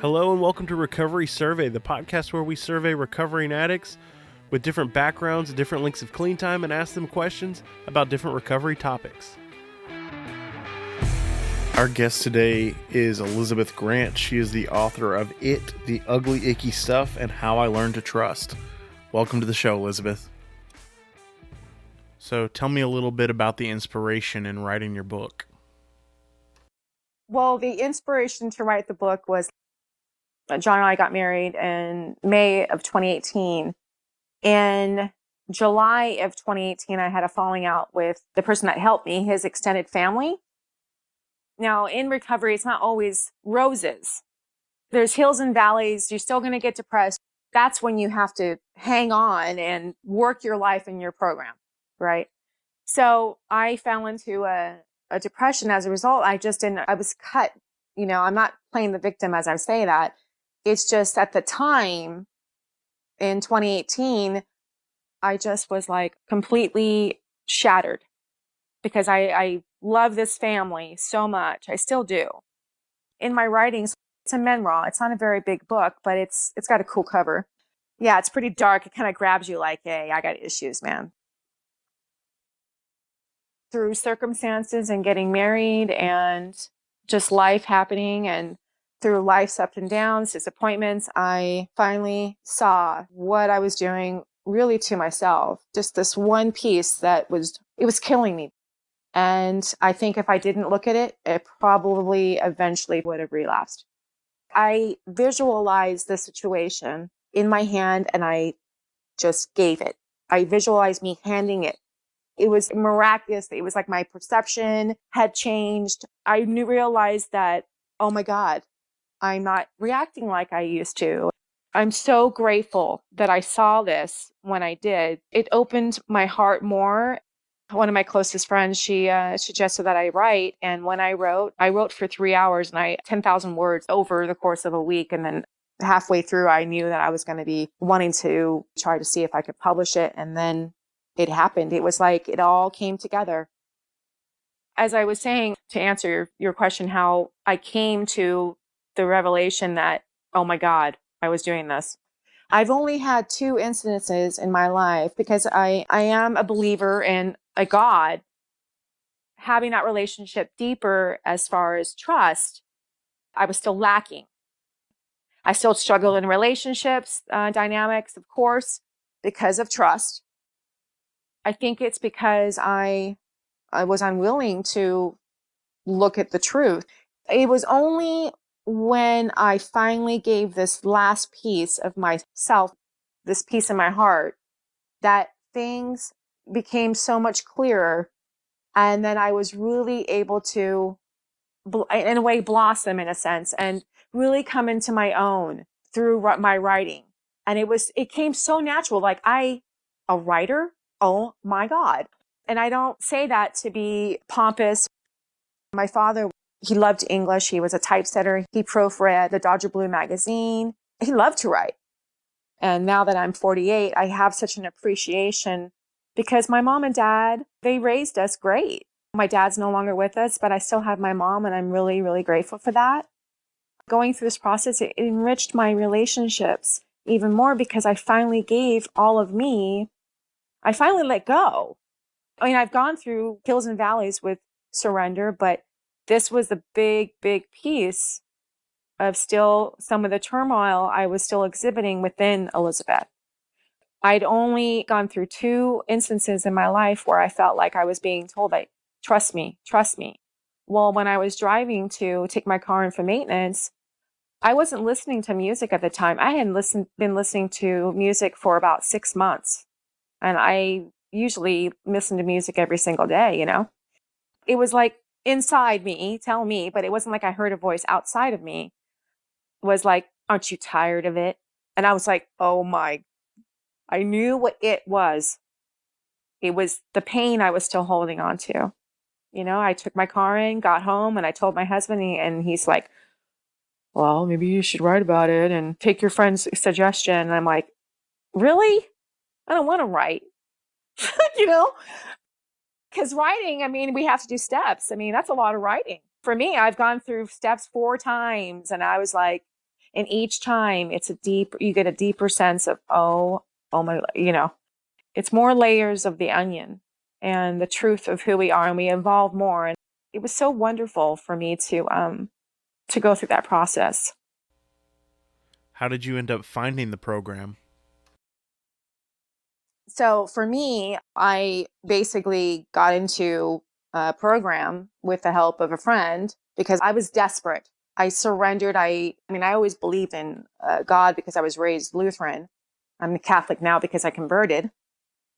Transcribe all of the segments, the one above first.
Hello and welcome to Recovery Survey, the podcast where we survey recovering addicts with different backgrounds, different lengths of clean time, and ask them questions about different recovery topics. Our guest today is Elizabeth Grant. She is the author of It, the Ugly, Icky Stuff, and How I Learned to Trust. Welcome to the show, Elizabeth. So tell me a little bit about the inspiration in writing your book. Well, the inspiration to write the book was John and I got married in May of 2018. In July of 2018, I had a falling out with the person that helped me, his extended family. Now, in recovery, it's not always roses. There's hills and valleys. You're still going to get depressed. That's when you have to hang on and work your life in your program, right? So I fell into a depression as a result. I was cut. I'm not playing the victim as I say that. It's just at the time in 2018, I just was like completely shattered because I love this family so much. I still do. In my writings, it's a memoir. It's not a very big book, but it's got a cool cover. Yeah, it's pretty dark. It kind of grabs you like, hey, I got issues, man. Through circumstances and getting married and just life happening and through life's ups and downs, disappointments, I finally saw what I was doing really to myself. Just this one piece it was killing me. And I think if I didn't look at it, it probably eventually would have relapsed. I visualized the situation in my hand and I just gave it. I visualized me handing it. It was miraculous. It was like my perception had changed. I realized that, oh my God, I'm not reacting like I used to. I'm so grateful that I saw this when I did. It opened my heart more. One of my closest friends, she suggested that I write. And when I wrote for 3 hours and 10,000 words over the course of a week. And then halfway through, I knew that I was going to be wanting to try to see if I could publish it. And then it happened. It was like it all came together. As I was saying, to answer your question, how I came to the revelation that, oh my God, I was doing this. I've only had 2 incidences in my life because I am a believer in a God. Having that relationship deeper as far as trust, I was still lacking. I still struggled in relationships, dynamics, of course, because of trust. I think it's because I was unwilling to look at the truth. It was only when I finally gave this last piece of myself, this piece in my heart, that things became so much clearer. And then I was really able to, in a way, blossom in a sense and really come into my own through my writing. And it came so natural. Like a writer, oh my God. And I don't say that to be pompous. My father, he loved English. He was a typesetter. He proofread the Dodger Blue magazine. He loved to write. And now that I'm 48, I have such an appreciation because my mom and dad, they raised us great. My dad's no longer with us, but I still have my mom, and I'm really, really grateful for that. Going through this process, it enriched my relationships even more because I finally gave all of me. I finally let go. I mean, I've gone through hills and valleys with surrender, but this was a big, big piece of still some of the turmoil I was still exhibiting within Elizabeth. I'd only gone through 2 instances in my life where I felt like I was being told, like, trust me, trust me. Well, when I was driving to take my car in for maintenance, I wasn't listening to music at the time. I hadn't been listening to music for about 6 months. And I usually listen to music every single day, It was like inside me, tell me, but it wasn't like I heard a voice outside of me. It was like, aren't you tired of it? And I was like, oh my, I knew what it was. It was the pain I was still holding on to. I took my car in, got home, and I told my husband, and he's like, well, maybe you should write about it and take your friend's suggestion. And I'm like, really? I don't want to write, because writing, I mean, we have to do steps. I mean, that's a lot of writing. For me, I've gone through steps 4 times and I was like, And each time you get a deeper sense of, oh my, it's more layers of the onion and the truth of who we are, and we evolve more. And it was so wonderful for me to go through that process. How did you end up finding the program? So for me, I basically got into a program with the help of a friend because I was desperate. I surrendered. I mean, I always believed in God because I was raised Lutheran. I'm a Catholic now because I converted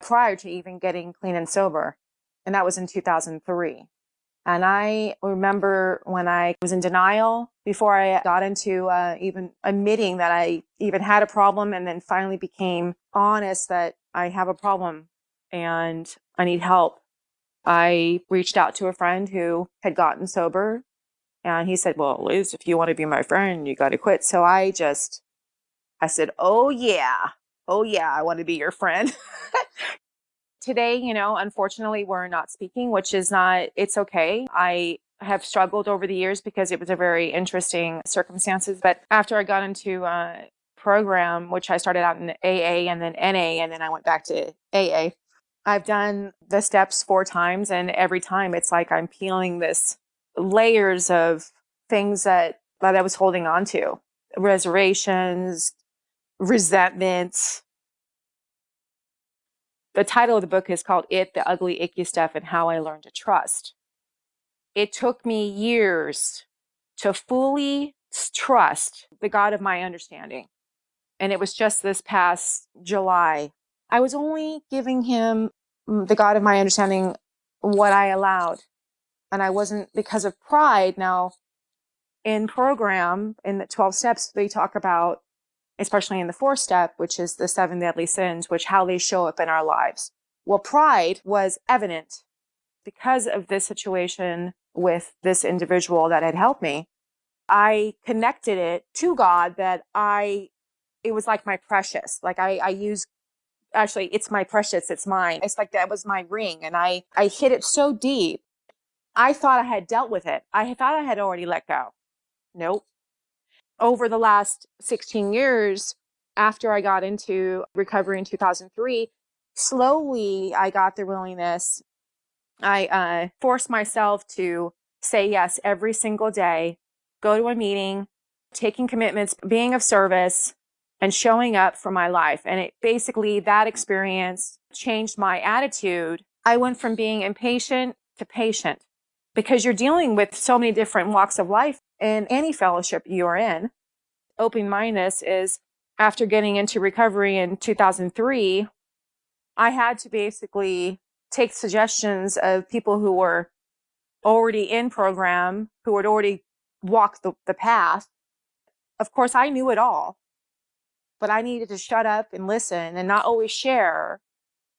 prior to even getting clean and sober. And that was in 2003. And I remember when I was in denial before I got into even admitting that I even had a problem, and then finally became honest that I have a problem and I need help. I reached out to a friend who had gotten sober, and he said, well, Liz, if you want to be my friend, you got to quit. So I said, oh yeah, I want to be your friend. Today, unfortunately, we're not speaking, which is not, it's okay. I have struggled over the years because it was a very interesting circumstances. But after I got into a program, which I started out in AA and then NA, and then I went back to AA, I've done the steps 4 times. And every time it's like I'm peeling this layers of things that I was holding on to, reservations, resentments. The title of the book is called The Ugly, Icky Stuff and How I Learned to Trust. It took me years to fully trust the God of my understanding. And it was just this past July. I was only giving him, the God of my understanding, what I allowed. And I wasn't, because of pride. Now, in program, in the 12 steps, they talk about, especially in the 4th step, which is the 7 deadly sins, which how they show up in our lives. Well, pride was evident because of this situation with this individual that had helped me. I connected it to God that it was like my precious. Like I use, actually, it's my precious, it's mine. It's like that was my ring. And I hit it so deep. I thought I had dealt with it. I thought I had already let go. Nope. Over the last 16 years, after I got into recovery in 2003, slowly I got the willingness. I forced myself to say yes every single day, go to a meeting, taking commitments, being of service, and showing up for my life. And it basically, that experience changed my attitude. I went from being impatient to patient because you're dealing with so many different walks of life in any fellowship you're in. Open-mindedness is, after getting into recovery in 2003, I had to basically take suggestions of people who were already in program, who had already walked the path. Of course, I knew it all, but I needed to shut up and listen and not always share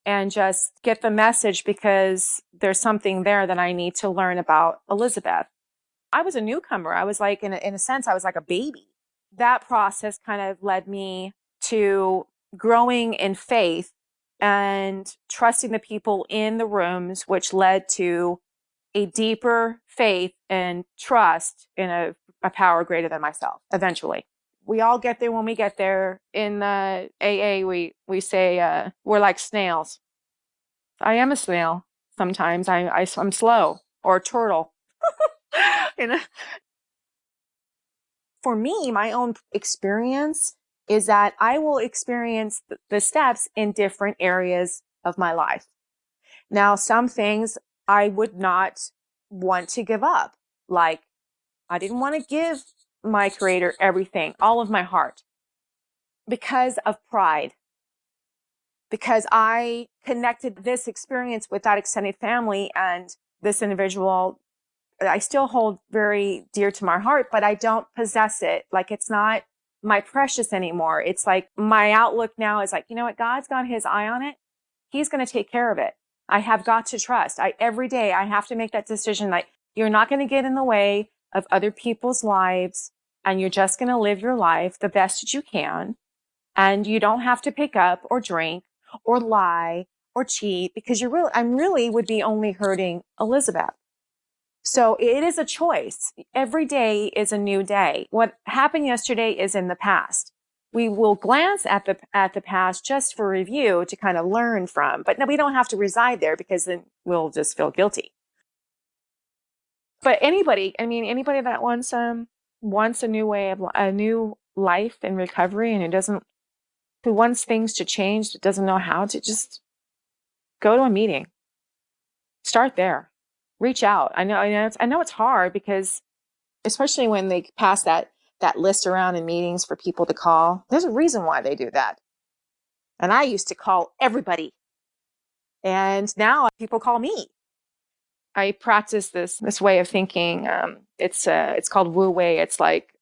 and just get the message because there's something there that I need to learn about Elizabeth. I was a newcomer. I was like, in a sense, I was like a baby. That process kind of led me to growing in faith and trusting the people in the rooms, which led to a deeper faith and trust in a power greater than myself eventually. We all get there when we get there. In the AA, we say we're like snails. I am a snail. Sometimes I'm slow, or a turtle. you know? For me, my own experience is that I will experience the steps in different areas of my life. Now, some things I would not want to give up. Like, I didn't want to give my creator everything, all of my heart, because of pride. Because I connected this experience with that extended family and this individual I still hold very dear to my heart, but I don't possess it. Like, it's not my precious anymore. It's like my outlook now is like, you know what? God's got his eye on it. He's going to take care of it. I have got to trust. Every day I have to make that decision. Like, you're not going to get in the way of other people's lives, and you're just going to live your life the best that you can. And you don't have to pick up or drink or lie or cheat because I'm really would be only hurting Elizabeth. So it is a choice. Every day is a new day. What happened yesterday is in the past. We will glance at the past just for review to kind of learn from, but no, we don't have to reside there because then we'll just feel guilty. But anybody that wants a new way of a new life in recovery and who wants things to change, but doesn't know how to, just go to a meeting. Start there. Reach out. I know it's hard because especially when they pass that list around in meetings for people to call. There's a reason why they do that. And I used to call everybody. And now people call me. I practice this way of thinking. It's called Wu Wei. It's like,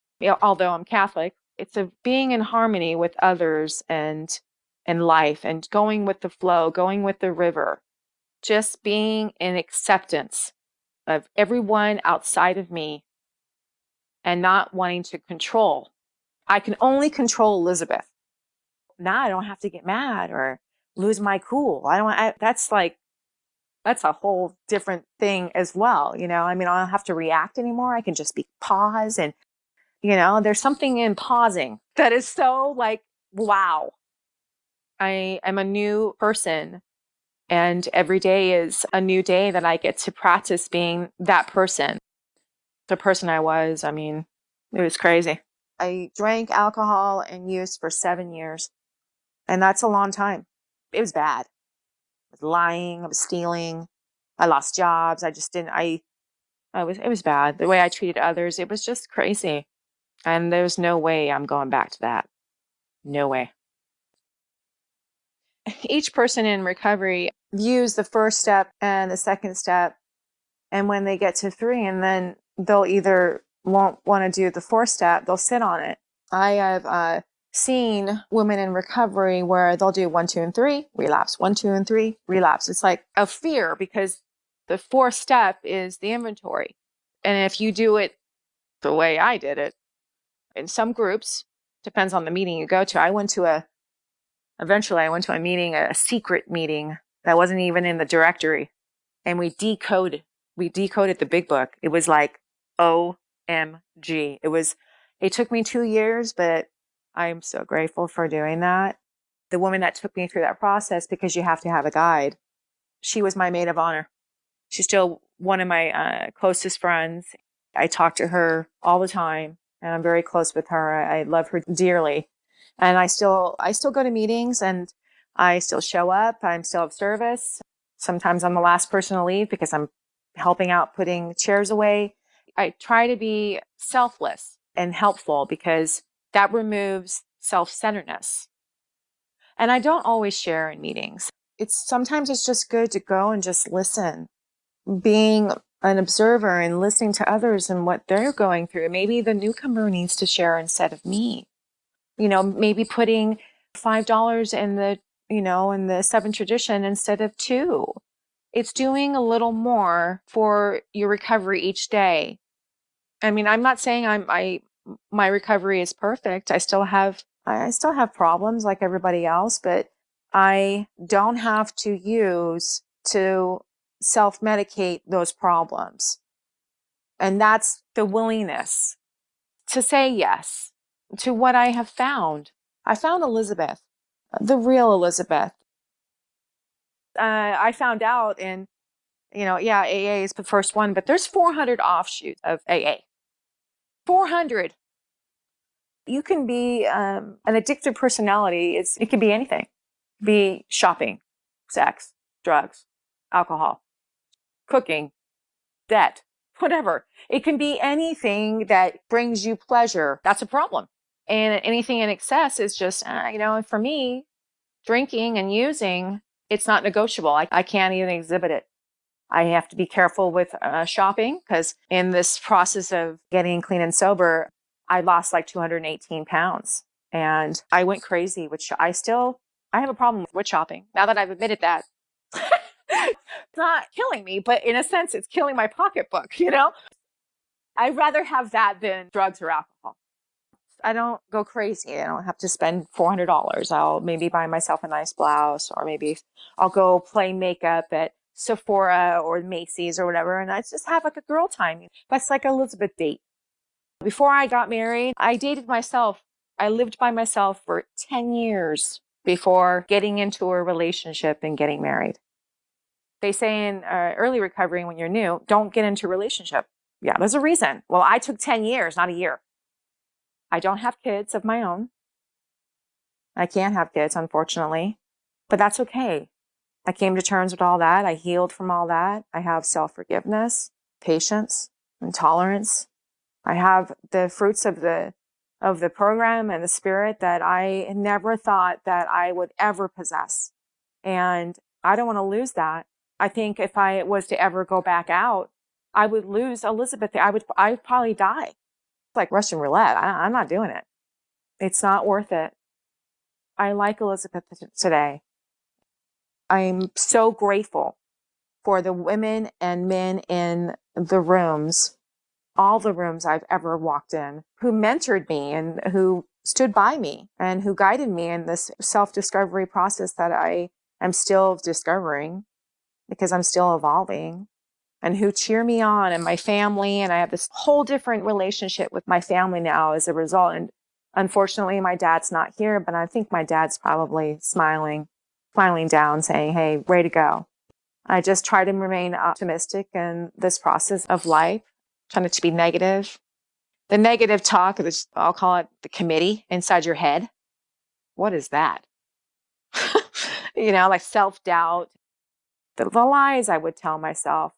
although I'm Catholic, it's a being in harmony with others and life and going with the flow, going with the river, just being in acceptance of everyone outside of me and not wanting to control. I can only control Elizabeth. Now I don't have to get mad or lose my cool. That's a whole different thing as well. I don't have to react anymore. I can just pause and, there's something in pausing that is so like, wow, I am a new person and every day is a new day that I get to practice being that person. The person I was, it was crazy. I drank alcohol and used for 7 years. And that's a long time. It was bad. I was lying. I was stealing. I lost jobs. It was bad. The way I treated others, it was just crazy. And there's no way I'm going back to that. No way. Each person in recovery views the first step and the second step. And when they get to 3, and then they'll either won't want to do the 4th step, they'll sit on it. I have seen women in recovery where they'll do 1, 2, and 3, relapse, 1, 2, and 3, relapse. It's like a fear because the 4th step is the inventory. And if you do it the way I did it, in some groups, depends on the meeting you go to. Eventually I went to a meeting, a secret meeting that wasn't even in the directory. And we decoded the big book. It was like, OMG. It took me 2 years, but I'm so grateful for doing that. The woman that took me through that process, because you have to have a guide, she was my maid of honor. She's still one of my closest friends. I talk to her all the time and I'm very close with her. I love her dearly. And I still go to meetings and I still show up. I'm still of service. Sometimes I'm the last person to leave because I'm helping out putting chairs away. I try to be selfless and helpful because that removes self-centeredness. And I don't always share in meetings. Sometimes it's just good to go and just listen, being an observer and listening to others and what they're going through. Maybe the newcomer needs to share instead of me. Maybe putting $5 in the 7th tradition instead of 2. It's doing a little more for your recovery each day. I'm not saying my recovery is perfect. I still have problems like everybody else, but I don't have to use to self-medicate those problems. And that's the willingness to say yes to what I have found. I found Elizabeth, the real Elizabeth. I found out AA is the first one, but there's 400 offshoots of AA. 400. You can be an addictive personality. It can be anything. Be shopping, sex, drugs, alcohol, cooking, debt, whatever. It can be anything that brings you pleasure. That's a problem. And anything in excess is just, for me, drinking and using, it's not negotiable. I can't even exhibit it. I have to be careful with shopping because in this process of getting clean and sober, I lost like 218 pounds and I went crazy, I have a problem with shopping. Now that I've admitted that, it's not killing me, but in a sense, it's killing my pocketbook, I'd rather have that than drugs or alcohol. I don't go crazy. I don't have to spend $400. I'll maybe buy myself a nice blouse or maybe I'll go play makeup at Sephora or Macy's or whatever. And I just have like a girl time. That's like Elizabeth date. Before I got married, I dated myself. I lived by myself for 10 years before getting into a relationship and getting married. They say in early recovery, when you're new, don't get into a relationship. Yeah, there's a reason. Well, I took 10 years, not a year. I don't have kids of my own. I can't have kids, unfortunately, but that's okay. I came to terms with all that. I healed from all that. I have self-forgiveness, patience, and tolerance. I have the fruits of the program and the spirit that I never thought that I would ever possess. And I don't want to lose that. I think if I was to ever go back out, I would lose Elizabeth. I'd probably die. It's like Russian roulette. I'm not doing it. It's not worth it. I like Elizabeth today. I'm so grateful for the women and men in the rooms, all the rooms I've ever walked in, who mentored me and who stood by me and who guided me in this self-discovery process that I am still discovering because I'm still evolving, and who cheer me on, and my family. And I have this whole different relationship with my family now as a result. And unfortunately, my dad's not here, but I think my dad's probably smiling down, saying, hey, way to go. I just try to remain optimistic in this process of life, trying not to be negative. The negative talk, I'll call it the committee inside your head. What is that? Like self-doubt. The lies I would tell myself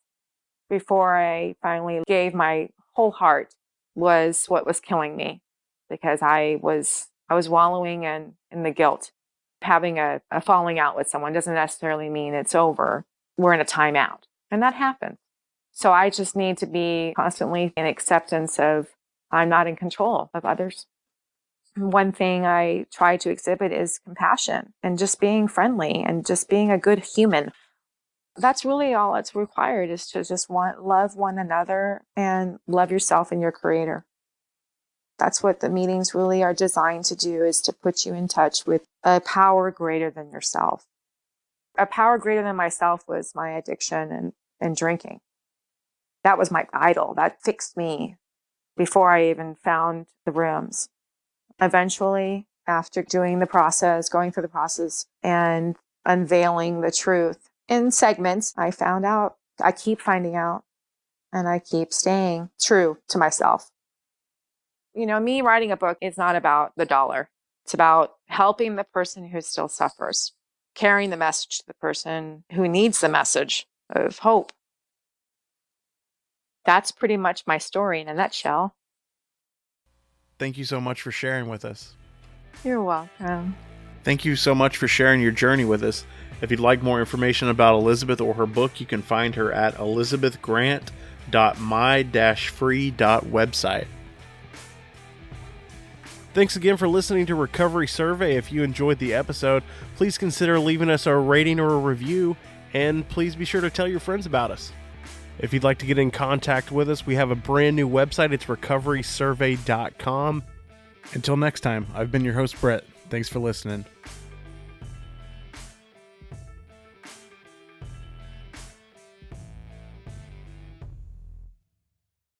before I finally gave my whole heart was what was killing me, because I was wallowing in the guilt. Having a falling out with someone doesn't necessarily mean it's over. We're in a timeout, and that happens. So I just need to be constantly in acceptance of I'm not in control of others. One thing I try to exhibit is compassion and just being friendly and just being a good human. That's really all that's required, is to just love one another and love yourself and your creator. That's what the meetings really are designed to do, is to put you in touch with a power greater than yourself. A power greater than myself was my addiction and drinking. That was my idol. That fixed me before I even found the rooms. Eventually, after going through the process and unveiling the truth in segments, I keep finding out, and I keep staying true to myself. Me writing a book is not about the dollar. It's about helping the person who still suffers, carrying the message to the person who needs the message of hope. That's pretty much my story in a nutshell. Thank you so much for sharing with us. You're welcome. Thank you so much for sharing your journey with us. If you'd like more information about Elizabeth or her book, you can find her at elizabethgrant.my-free.website. Thanks again for listening to Recovery Survey. If you enjoyed the episode, please consider leaving us a rating or a review, and please be sure to tell your friends about us. If you'd like to get in contact with us, we have a brand new website. It's recoverysurvey.com. Until next time, I've been your host, Brett. Thanks for listening.